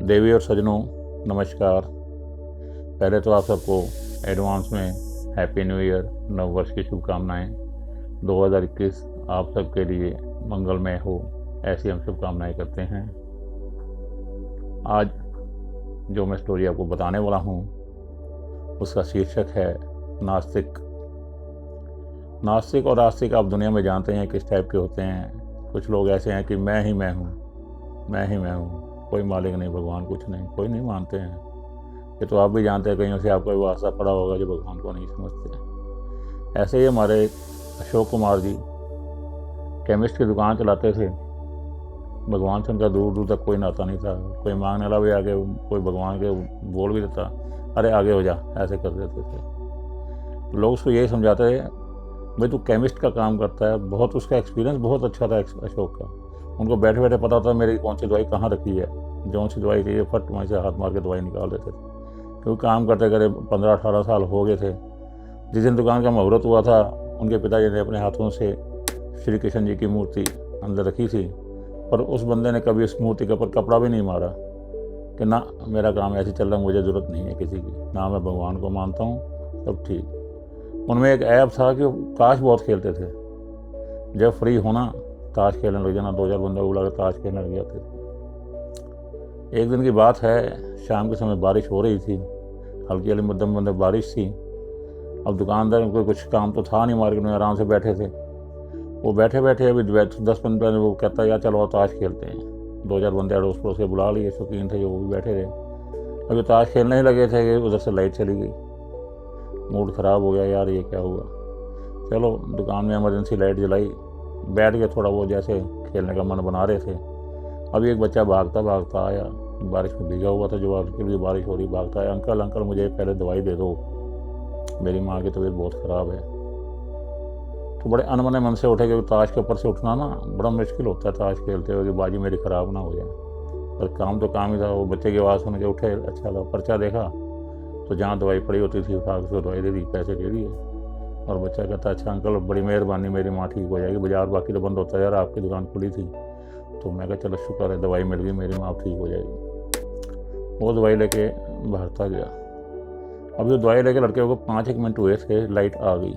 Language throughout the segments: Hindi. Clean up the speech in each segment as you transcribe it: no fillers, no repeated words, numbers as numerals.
देवी और सज्जनों, नमस्कार। पहले तो आप सबको एडवांस में हैप्पी न्यू ईयर, नव वर्ष की शुभकामनाएं। 2021 आप सबके लिए मंगलमय हो, ऐसी हम शुभकामनाएं करते हैं। आज जो मैं स्टोरी आपको बताने वाला हूँ उसका शीर्षक है नास्तिक। नास्तिक और आस्तिक आप दुनिया में जानते हैं किस टाइप के होते हैं। कुछ लोग ऐसे हैं कि मैं ही मैं हूँ, मैं ही मैं हूँ, कोई मालिक नहीं, भगवान कुछ नहीं, कोई नहीं मानते हैं। ये तो आप भी जानते हैं, कहीं से आपका भी वास्ता पड़ा होगा जो भगवान को नहीं समझते। ऐसे ही हमारे अशोक कुमार जी केमिस्ट की दुकान चलाते थे। भगवान से उनका दूर दूर तक कोई नाता नहीं था। कोई मांगने वाला भी आगे कोई भगवान के बोल भी देता, अरे आगे हो जा, ऐसे कर देते थे। लोग उसको यही समझाते थे, भाई तू केमिस्ट का काम करता है, बहुत उसका एक्सपीरियंस बहुत अच्छा था अशोक का। उनको बैठे बैठे पता होता मेरी कौन सी दवाई कहाँ रखी है, जो सी दवाई चाहिए फट वहीं से हाथ मार के दवाई निकाल देते थे। क्योंकि काम करते करे 15-18 साल हो गए थे। जिस दिन दुकान का मुहूर्त हुआ था, उनके पिताजी ने अपने हाथों से श्री कृष्ण जी की मूर्ति अंदर रखी थी, पर उस बंदे ने कभी उस मूर्ति के ऊपर कपड़ा भी नहीं मारा कि ना मेरा काम ऐसे चल रहा, मुझे ज़रूरत नहीं है किसी की, ना मैं भगवान को मानता हूँ, सब ठीक। उनमें एक ऐप था कि वो ताश बहुत खेलते थे। जब फ्री होना ताश खेलने लग जाना, 2-4 बंदे बुला कर ताश खेलने लग जाते थे। एक दिन की बात है, शाम के समय बारिश हो रही थी, हल्की हल्की मध्यम मध्यम बारिश थी। अब दुकानदार को कुछ काम तो था नहीं, मार्केट में आराम से बैठे थे। वो बैठे बैठे अभी 10-15 वो कहता यार चलो ताश खेलते हैं। 2-4 बंदे अड़ोस पड़ोस के बुला लिए, शौकीन थे जो, वो भी बैठे थे। अभी ताश खेलने ही लगे थे कि उधर से लाइट चली गई। मूड ख़राब हो गया, यार ये क्या हुआ। चलो दुकान में इमरजेंसी लाइट जलाई, बैठ के थोड़ा वो जैसे खेलने का मन बना रहे थे। अभी एक बच्चा भागता भागता आया, बारिश में भीगा हुआ था, जो हल्की हल्की बारिश हो रही, भागता आया, अंकल अंकल मुझे पहले दवाई दे दो, मेरी माँ की तबीयत बहुत ख़राब है। तो बड़े अनमने मन से उठे, क्योंकि ताश के ऊपर से उठना ना बड़ा मुश्किल होता है ताश खेलते हुए कि बाजी मेरी ख़राब ना हो जाए। पर काम तो काम ही था। वो बच्चे की आवाज़ सुन के उठे, अच्छा लगा, पर्चा देखा तो जहाँ दवाई पड़ी होती थी उठा उसको दवाई दे दी, पैसे दे दिए। और बच्चा कहता अच्छा अंकल बड़ी मेहरबानी, मेरी माँ ठीक हो जाएगी, बाजार बाकी तो बंद होता है यार, आपकी दुकान खुली थी। तो मैं कहा चलो शुक्र है दवाई मिल गई, मेरी माँ ठीक हो जाएगी। वो दवाई लेके भागता गया। अभी वो दवाई लेके लड़के को 5-1 मिनट हुए थे, लाइट आ गई।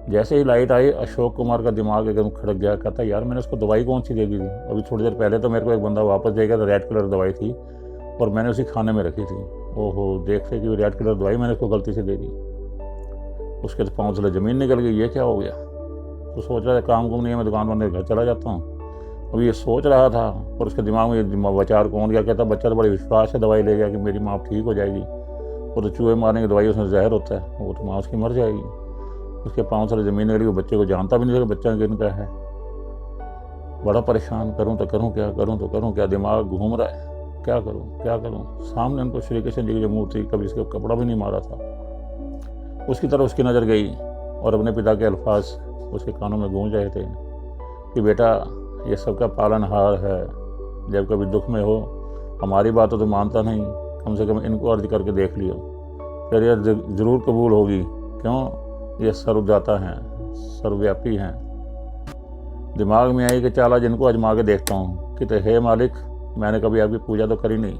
जैसे ही लाइट आई, अशोक कुमार का दिमाग एकदम खड़क गया। कहता यार मैंने उसको दवाई कौन सी दे दी थी, अभी थोड़ी देर पहले तो मेरे को एक बंदा वापस दे गया, तो रेड कलर दवाई थी और मैंने उसी खाने में रखी थी। ओहो, देखते कि रेड कलर दवाई मैंने उसको गलती से दे दी। उसके तो पाँव तले ज़मीन निकल गई, ये क्या हो गया। तो सोच रहा था काम कुम नहीं है, मैं दुकान बंद घर चला जाता हूँ। अब ये सोच रहा था और उसके दिमाग में ये विचार कौन गया। कहता बच्चा तो बड़े विश्वास से दवाई ले गया कि मेरी माँ ठीक हो जाएगी, वो तो चूहे मारने की दवाई उसमें जहर होता है, वो तो माँ उसकी मर जाएगी। उसके पाँव तले ज़मीन निकली, वो बच्चे को जानता भी नहीं था कि बच्चा किनका है। बड़ा परेशान, करूँ तो करूँ क्या, करूँ तो करूँ क्या, दिमाग घूम रहा है, क्या करूँ क्या करूँ। सामने उनको श्री कृष्ण जी की जो मूर्ति, कभी इसके कपड़ा भी नहीं मारा था, उसकी तरफ उसकी नज़र गई और अपने पिता के अल्फाज उसके कानों में गूंज रहे थे कि बेटा ये सबका पालनहार है, जब कभी दुख में हो हमारी बात तो मानता नहीं, कम से कम इनको अर्ज करके देख लियो, फिर यह ज़रूर कबूल होगी। क्यों, ये सर्वदाता हैं, सर्वव्यापी हैं। दिमाग में आई कि चाला जिनको आजमा के देखता हूँ कि तो हे मालिक, मैंने कभी आपकी पूजा तो करी नहीं,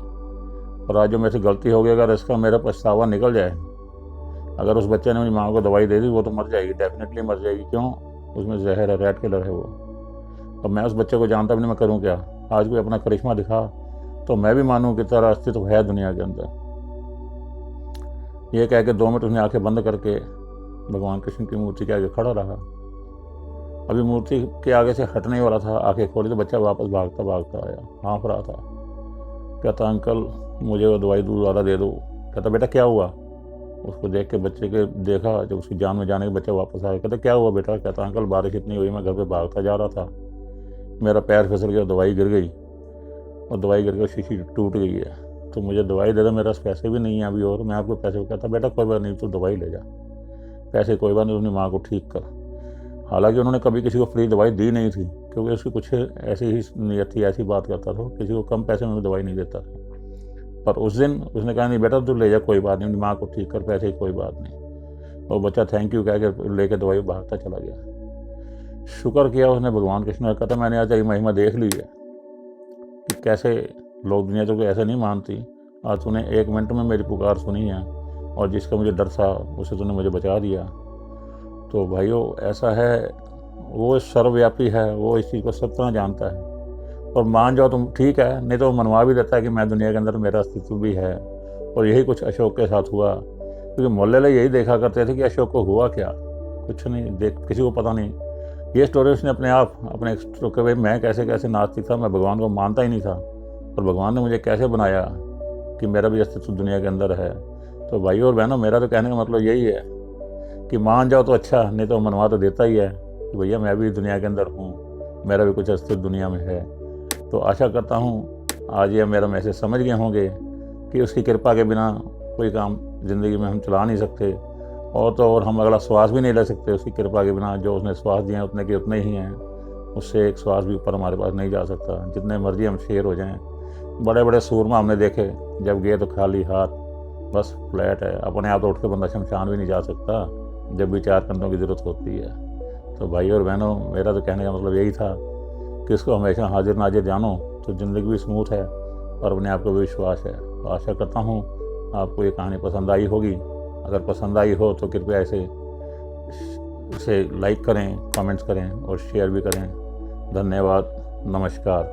और आज जो मेरे से गलती हो गई, अगर इसका मेरा पछतावा निकल जाए, अगर उस बच्चे ने मेरी माँ को दवाई दे दी, वो तो मर जाएगी, डेफिनेटली मर जाएगी। क्यों, उसमें जहर है, रेड कलर है वो। अब मैं उस बच्चे को जानता भी नहीं, मैं करूँ क्या। आज कोई अपना करिश्मा दिखा तो मैं भी मानूँ कि तेरा अस्तित्व है दुनिया के अंदर। ये कह के 2 मिनट उसने आंखें बंद करके भगवान कृष्ण की मूर्ति के आगे खड़ा रहा। अभी मूर्ति के आगे से हटने वाला था, आंखें खोली तो बच्चा वापस भागता भागता आया, हाँफ रहा था। कहता अंकल मुझे वो दवाई दूध वाला दे दो। कहता बेटा क्या हुआ। उसको देख के बच्चे के देखा, जब उसकी जान में जाने के बच्चा वापस आया। कहता क्या हुआ बेटा। कहता अंकल बारिश इतनी हुई, मैं घर पे भागता जा रहा था, मेरा पैर फिसल गया, दवाई गिर गई, और दवाई गिर कर शीशी टूट गई है, तो मुझे दवाई दे दो, मेरे पास पैसे भी नहीं है अभी, और मैं आपको पैसे। कहता बेटा कोई बात नहीं, तू दवाई ले जा, पैसे कोई बात नहीं, अपनी माँ को ठीक कर। हालांकि उन्होंने कभी किसी को फ्री दवाई दी नहीं थी, क्योंकि उसकी कुछ ऐसी ही नीयत थी, ऐसी बात करता था, किसी को कम पैसे में भी दवाई नहीं देता था। पर उस दिन उसने कहा नहीं बेटा तू ले जा, कोई बात नहीं, अपनी माँ को ठीक कर, पैसे कोई बात नहीं। और बच्चा थैंक यू कह के लेके दवाई भागता चला गया। शुक्र किया उसने भगवान कृष्ण ने। कहता मैंने आज ये महिमा देख ली है कि कैसे लोग दुनिया तो कोई ऐसे नहीं मानती। आज तूने 1 मिनट में मेरी पुकार सुनी है और जिसका मुझे डर था उसे तूने मुझे बचा दिया। तो भाइयों ऐसा है, वो सर्वव्यापी है, वो इस चीज़ को सब तरह जानता है। और मान जाओ तुम ठीक है, नहीं तो वो मनवा भी देता है कि मैं दुनिया के अंदर मेरा अस्तित्व भी है। और यही कुछ अशोक के साथ हुआ, क्योंकि मोहल्ले वाले यही देखा करते थे कि अशोक को हुआ क्या, कुछ नहीं देख, किसी को पता नहीं। ये स्टोरी उसने अपने आप अपने कि भाई मैं कैसे कैसे नास्तिक था, मैं भगवान को मानता ही नहीं था और भगवान ने मुझे कैसे बनाया कि मेरा भी अस्तित्व दुनिया के अंदर है। तो भाई और बहनों, मेरा तो कहने का मतलब यही है कि मान जाओ तो अच्छा, नहीं तो मनवा तो देता ही है कि भैया मैं भी दुनिया के अंदर हूँ, मेरा भी कुछ अस्तित्व दुनिया में है। तो आशा करता हूँ आज ये मेरा मैसेज समझ गए होंगे कि उसकी कृपा के बिना कोई काम ज़िंदगी में हम चला नहीं सकते, और तो और हम अगला श्वास भी नहीं ले सकते उसकी कृपा के बिना। जो उसने श्वास दिए हैं उतने के उतने ही हैं, उससे एक श्वास भी ऊपर हमारे पास नहीं जा सकता। जितने मर्जी हम शेर हो जाएं, बड़े बड़े सूरमा हमने देखे, जब गए तो खाली हाथ, बस फ्लैट है। अपने आप तो उठ के बंदा शमशान भी नहीं जा सकता जब भी 4 कंधों की ज़रूरत होती है। तो भाई और बहनों, मेरा तो कहने का मतलब यही था कि इसको हमेशा हाजिर नाजिर जानो तो ज़िंदगी भी स्मूथ है और अपने आप को भी विश्वास है। तो आशा करता हूँ आपको ये कहानी पसंद आई होगी। अगर पसंद आई हो तो कृपया इसे लाइक करें, कमेंट्स करें और शेयर भी करें। धन्यवाद, नमस्कार।